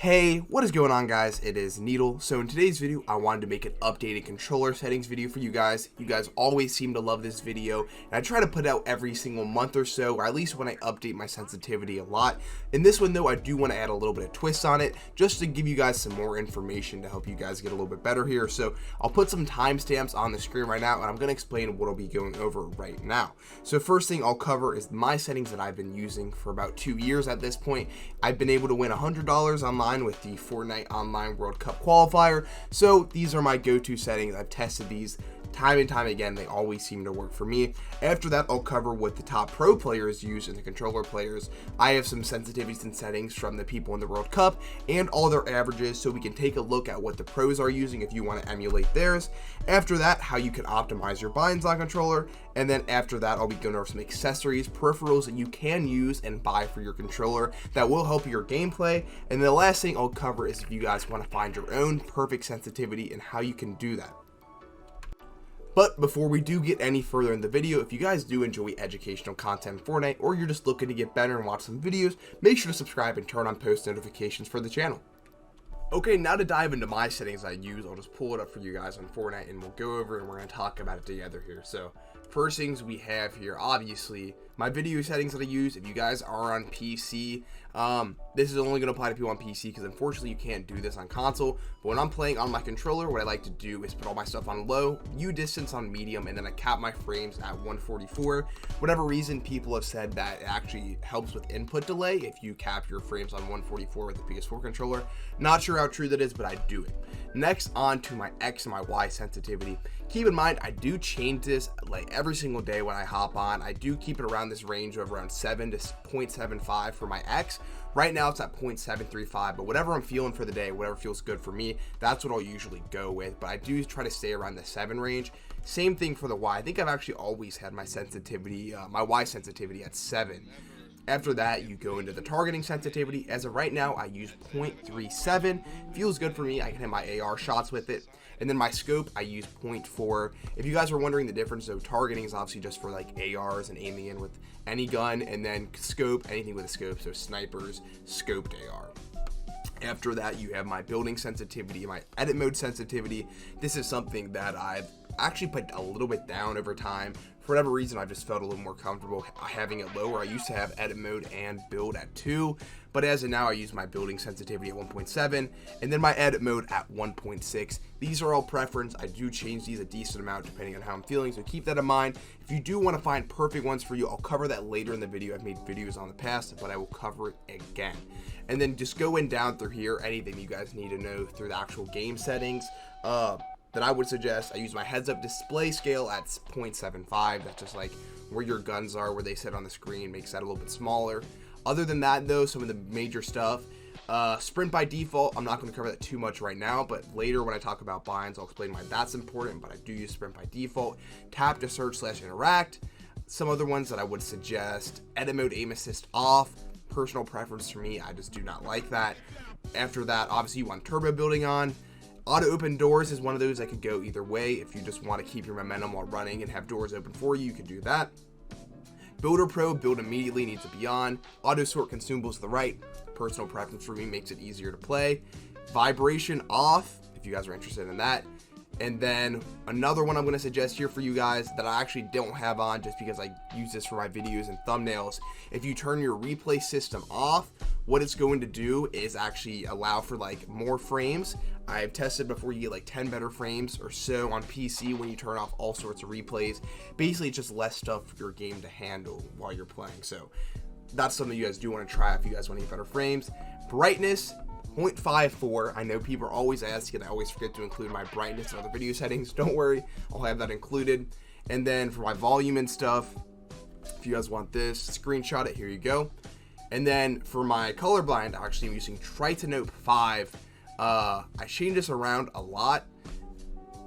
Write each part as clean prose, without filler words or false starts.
Hey, what is going on, guys? It is Needle. So in today's video, I wanted to make an updated controller settings video for you guys. You guys always seem to love this video, and I try to put out every single month or so, or at least when I update my sensitivity a lot. In this one though, I do want to add a little bit of twist on it, just to give you guys some more information to help you guys get a little bit better here. So I'll put some timestamps on the screen right now, and I'm going to explain what I'll be going over right now. So first thing I'll cover is my settings that I've been using for about 2 years at this point. I've been able to win $100 online with the Fortnite Online World Cup qualifier. So these are my go-to settings. I've tested these time and time again. They always seem to work for me. After that, I'll cover what the top pro players use and the controller players. I have some sensitivities and settings from the people in the World Cup and all their averages, so we can take a look at what the pros are using if you want to emulate theirs. After that, how you can optimize your binds on controller. And then after that, I'll be going over some accessories, peripherals that you can use and buy for your controller that will help your gameplay. And the last thing I'll cover is if you guys want to find your own perfect sensitivity and how you can do that. But before we do get any further in the video, if you guys do enjoy educational content in Fortnite, or you're just looking to get better and watch some videos, make sure to subscribe and turn on post notifications for the channel. Okay, now to dive into my settings I use, I'll just pull it up for you guys on Fortnite and we'll go over and we're going to talk about it together here. So first things we have here, obviously, my video settings that I use. If you guys are on PC, this is only going to apply to people on PC because unfortunately you can't do this on console. But when I'm playing on my controller, what I like to do is put all my stuff on low, U distance on medium, and then I cap my frames at 144. Whatever reason, people have said that it actually helps with input delay if you cap your frames on 144 with the PS4 controller. Not sure how true that is, but I do it. Next, on to my X and my Y sensitivity. Keep in mind, I do change this like every single day when I hop on. I do keep it around this range of around 7 to 0.75 for my X. Right now it's at 0.735, but whatever I'm feeling for the day, whatever feels good for me, that's what I'll usually go with. But I do try to stay around the 7 range. Same thing for the Y. I think I've actually always had my sensitivity, my Y sensitivity at 7. After that, you go into the targeting sensitivity. As of right now, I use 0.37. Feels good for me. I can hit my AR shots with it. And then my scope, I use 0.4. If you guys are wondering the difference, so targeting is obviously just for like ARs and aiming in with any gun, and then scope, anything with a scope, so snipers, scoped AR. After that, you have my building sensitivity, my edit mode sensitivity. This is something that I've actually put a little bit down over time. For whatever reason, I just felt a little more comfortable having it lower. I used to have edit mode and build at 2, but as of now, I use my building sensitivity at 1.7, and then my edit mode at 1.6. These are all preference. I do change these a decent amount depending on how I'm feeling, so keep that in mind. If you do want to find perfect ones for you, I'll cover that later in the video. I've made videos on the past, but I will cover it again. And then just go down through here, anything you guys need to know through the actual game settings. That I would suggest, I use my heads-up display scale at 0.75. That's just like where your guns are, where they sit on the screen, makes that a little bit smaller. Other than that, though, some of the major stuff, sprint by default, I'm not going to cover that too much right now, but later when I talk about binds, I'll explain why that's important, but I do use sprint by default. Tap to search / interact. Some other ones that I would suggest, edit mode aim assist off. Personal preference for me, I just do not like that. After that, obviously you want turbo building on. Auto open doors is one of those that could go either way. If you just want to keep your momentum while running and have doors open for you, you can do that. Builder Pro, build immediately, needs to be on. Auto sort consumables to the right. Personal preference for me, makes it easier to play. Vibration off, if you guys are interested in that. And then another one I'm going to suggest here for you guys that I actually don't have on just because I use this for my videos and thumbnails. If you turn your replay system off, what it's going to do is actually allow for like more frames. I've tested before, you get like 10 better frames or so on PC when you turn off all sorts of replays. Basically, it's just less stuff for your game to handle while you're playing. So that's something you guys do want to try if you guys want to get better frames. Brightness, 0.54. I know people are always asking, I always forget to include my brightness and other video settings. Don't worry, I'll have that included. And then for my volume and stuff, if you guys want this, screenshot it, here you go. And then for my colorblind, actually I'm using Tritanope 5. I change this around a lot.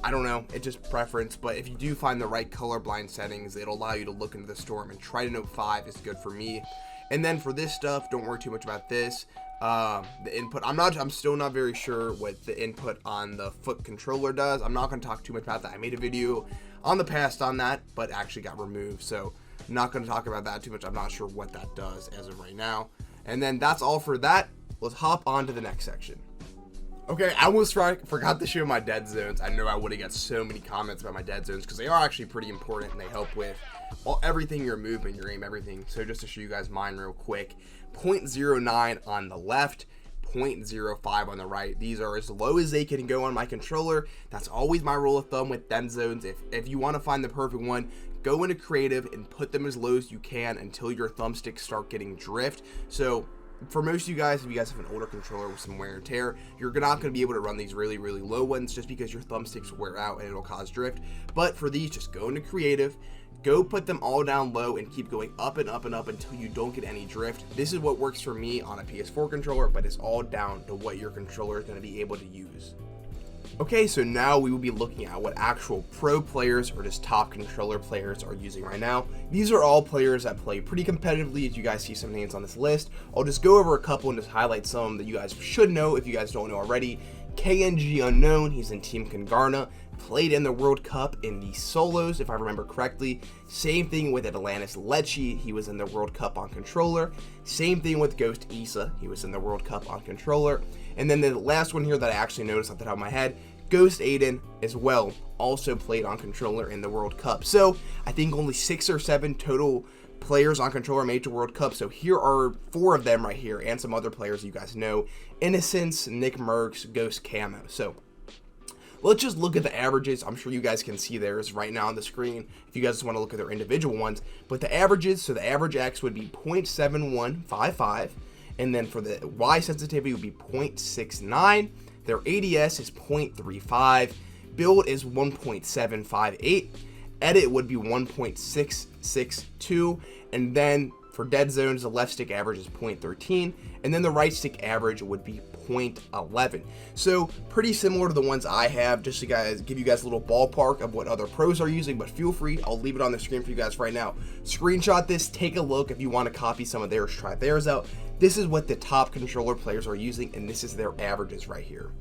I don't know, it's just preference, but if you do find the right colorblind settings, it'll allow you to look into the storm, and Tritanope 5 is good for me. And then for this stuff, don't worry too much about this. The input, I'm still not very sure what the input on the foot controller does. I'm not going to talk too much about that. I made a video on the past on that, but actually got removed, so I'm not going to talk about that too much. I'm not sure what that does as of right now. And then that's all for that. let's hop on to the next section. Okay, I almost forgot to show my dead zones. I know I would have got so many comments about my dead zones because they are actually pretty important and they help with everything, your movement, your aim, everything. So just to show you guys mine real quick, 0.09 on the left, 0.05 on the right. These are as low as they can go on my controller. That's always my rule of thumb with dead zones. If you want to find the perfect one, go into creative and put them as low as you can until your thumbsticks start getting drift. So for most of you guys, if you guys have an older controller with some wear and tear, you're not going to be able to run these really low ones just because your thumbsticks wear out and it'll cause drift. But for these, just go into creative, go put them all down low and keep going up and up and up until you don't get any drift. This is what works for me on a PS4 controller, but it's all down to what your controller is going to be able to use. Okay, so now we will be looking at what actual pro players or just top controller players are using right now. These are all players that play pretty competitively. As you guys see some names on this list, I'll just go over a couple and just highlight some that you guys should know if you guys don't know already. KNG Unknown, he's in Team Congarna, played in the World Cup in the solos, if I remember correctly. Same thing with Atlantis Lecce, he was in the World Cup on controller. Same thing with Ghost Issa, he was in the World Cup on controller. And then the last one here that I actually noticed off the top of my head, Ghost Aiden as well, also played on controller in the World Cup. So I think only 6 or 7 total players on controller made to World Cup. So here are 4 of them right here, and some other players you guys know: Innocence, Nick Merckx, Ghost Camo. So let's just look at the averages. I'm sure you guys can see theirs right now on the screen if you guys just want to look at their individual ones. But the averages, so the average X would be 0.7155, and then for the Y sensitivity would be 0.69. Their ADS is 0.35, build is 1.758, edit would be 1.662, and then for dead zones, the left stick average is 0.13, and then the right stick average would be 0.11. So pretty similar to the ones I have, just to give you guys a little ballpark of what other pros are using, but feel free, I'll leave it on the screen for you guys right now. Screenshot this, take a look. If you want to copy some of theirs, try theirs out. This is what the top controller players are using, and this is their averages right here.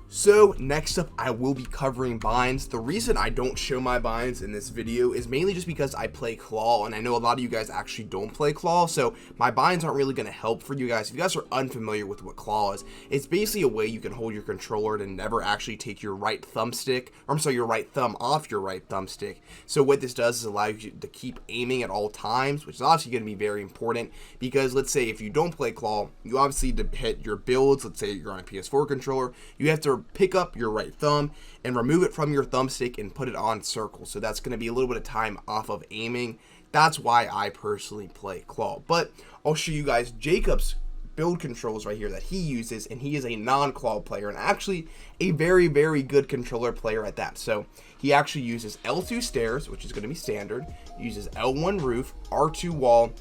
So next up, I will be covering binds. The reason I don't show my binds in this video is mainly just because I play claw, and I know a lot of you guys actually don't play claw, so my binds aren't really going to help for you guys. If you guys are unfamiliar with what claw is, it's basically a way you can hold your controller to never actually take your right thumbstick, or I'm sorry, your right thumb off your right thumbstick. So what this does is allow you to keep aiming at all times, which is obviously going to be very important, because let's say if you don't play claw, you obviously need to hit your builds. Let's say you're on a PS4 controller, you have to pick up your right thumb and remove it from your thumbstick and put it on circle. So that's going to be a little bit of time off of aiming. That's why I personally play claw. But I'll show you guys Jacob's build controls right here that he uses, and he is a non-claw player and actually a very good controller player at that. So he actually uses L2 stairs, which is going to be standard, uses L1 roof, R2 wall,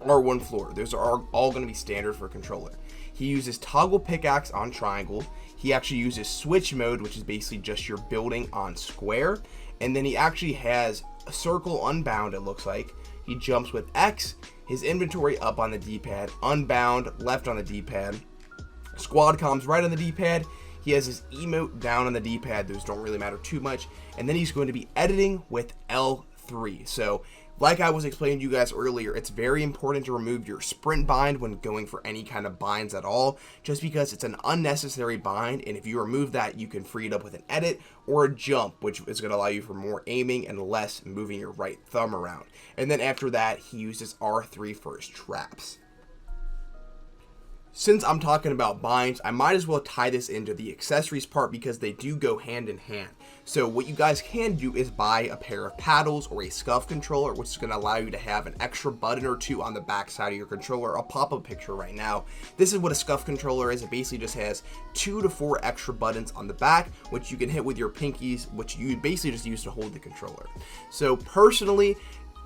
R1 floor. Those are all going to be standard for a controller. He uses toggle pickaxe on triangle. He actually uses switch mode, which is basically just your building on square. And then he actually has a circle unbound, it looks like. He jumps with X, his inventory up on the D-pad, unbound left on the D-pad, squad comms right on the D-pad. He has his emote down on the D-pad. Those don't really matter too much. And then he's going to be editing with L3. So like I was explaining to you guys earlier, it's very important to remove your sprint bind when going for any kind of binds at all, just because it's an unnecessary bind, and if you remove that, you can free it up with an edit or a jump, which is going to allow you for more aiming and less moving your right thumb around. And then after that, he uses R3 for his traps. Since I'm talking about binds, I might as well tie this into the accessories part because they do go hand in hand. So what you guys can do is buy a pair of paddles or a scuff controller, which is going to allow you to have an extra button or two on the back side of your controller. I'll pop a picture right now. This is what a scuff controller is. It basically just has 2 to 4 extra buttons on the back, which you can hit with your pinkies, which you basically just use to hold the controller. So personally,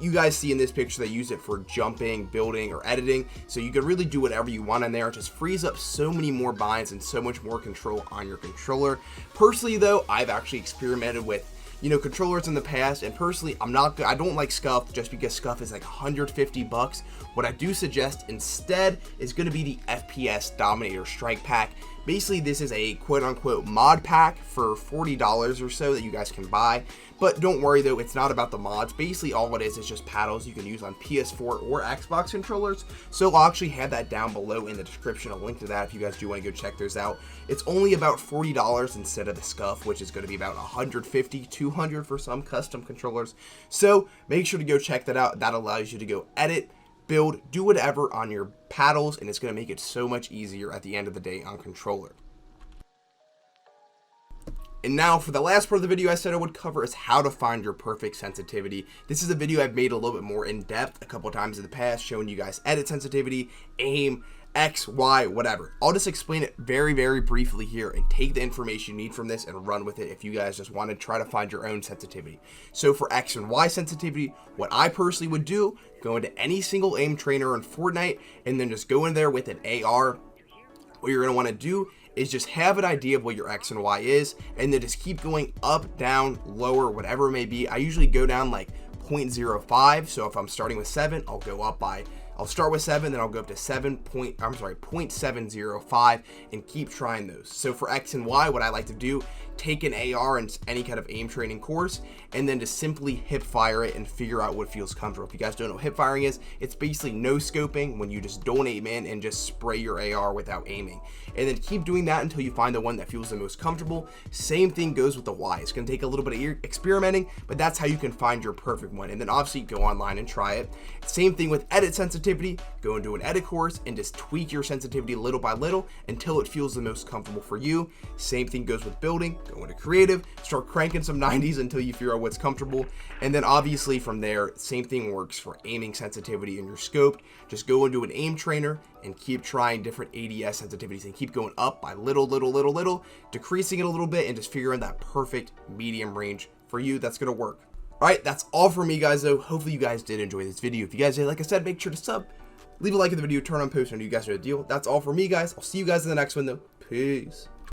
you guys see in this picture they use it for jumping, building, or editing, so you can really do whatever you want in there. It just frees up so many more binds and so much more control on your controller. Personally though, I've actually experimented with you know, controllers in the past, and personally, I don't like Scuff just because Scuff is like 150 bucks. What I do suggest instead is going to be the FPS Dominator Strikepack. Basically, this is a quote-unquote mod pack for $40 or so that you guys can buy. But don't worry though, it's not about the mods. Basically, all it is just paddles you can use on PS4 or Xbox controllers. So I'll actually have that down below in the description, a link to that if you guys do want to go check those out. It's only about $40 instead of the Scuff, which is going to be about $150, $200 for some custom controllers. So make sure to go check that out. That allows you to go edit, build, do whatever on your paddles, and it's going to make it so much easier at the end of the day on controller. And now for the last part of the video I said I would cover is how to find your perfect sensitivity. This is a video I've made a little bit more in depth a couple times in the past, showing you guys edit sensitivity, aim, X, Y, whatever. I'll just explain it very, very briefly here and take the information you need from this and run with it if you guys just want to try to find your own sensitivity. So for X and Y sensitivity, what I personally would do, go into any single aim trainer in Fortnite and then just go in there with an AR. What you're going to want to do is just have an idea of what your X and Y is, and then just keep going up, down, lower, whatever it may be. I usually go down like 0.05. So if I'm starting with 7, I'll start with 7, then I'll go up to 0.705 and keep trying those. So for X and Y, what I like to do, take an AR and any kind of aim training course, and then just simply hip fire it and figure out what feels comfortable. If you guys don't know what hip firing is, it's basically no scoping when you just don't aim in and just spray your AR without aiming. And then keep doing that until you find the one that feels the most comfortable. Same thing goes with the Y. It's going to take a little bit of experimenting, but that's how you can find your perfect one. And then obviously go online and try it. Same thing with edit sensitivity. Go into an edit course and just tweak your sensitivity little by little until it feels the most comfortable for you. Same thing goes with building. Go into creative, start cranking some 90s until you figure out what's comfortable. And then obviously from there, same thing works for aiming sensitivity in your scope. Just go into an aim trainer and keep trying different ADS sensitivities and keep going up by little, decreasing it a little bit and just figuring that perfect medium range for you that's going to work. All right, that's all for me, guys, though. Hopefully you guys did enjoy this video. If you guys did, like I said, make sure to sub, leave a like in the video, turn on post, and you guys know the deal. That's all for me, guys. I'll see you guys in the next one, though. Peace.